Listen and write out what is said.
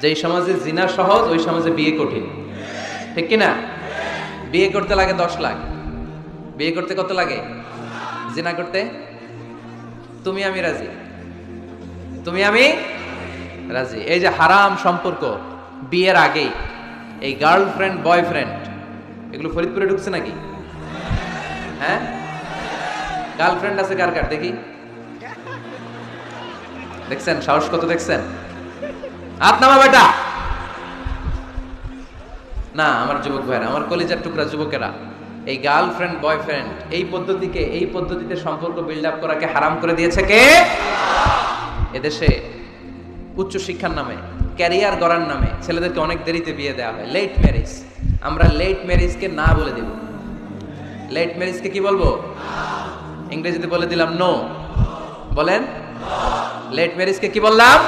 যেই সমাজে জিনা সহজ ওই সমাজে বিয়ে কঠিন, ঠিক কিনা? বিয়ে করতে লাগে 10 লাখ, বিয়ে করতে কত লাগে? জিনা করতে তুমি আমি রাজি, তুমি আমি রাজি। এই যে হারাম সম্পর্ক বিয়ের আগেই, এই গার্লফ্রেন্ড বয়ফ্রেন্ড এগুলো ফরিদপুরে ঢুকছে নাকি? হ্যাঁ, গার্লফ্রেন্ড আছে কার কার দেখি? দেখছেন সাহস কত? দেখছেন? হাত নামা বেটা। না, আমার যুবক ভাইরা, আমার কলিজার টুকরা যুবকেরা, এই গার্লফ্রেন্ড বয়ফ্রেন্ড এই পদ্ধতিতে সম্পর্ক বিল্ড আপ করাকে হারাম করে দিয়েছে কে? এদেশে উচ্চ শিক্ষার নামে, ক্যারিয়ার গড়ার নামে ছেলেদেরকে অনেক দেরিতে বিয়ে দেওয়া হয়, লেট ম্যারেজ। আমরা লেট ম্যারেজকে না বলে দেব। লেট ম্যারেজকে কি বলবো? ইংরেজিতে বলে দিলাম নো। বলেন, লেট ম্যারেজকে কি বললাম?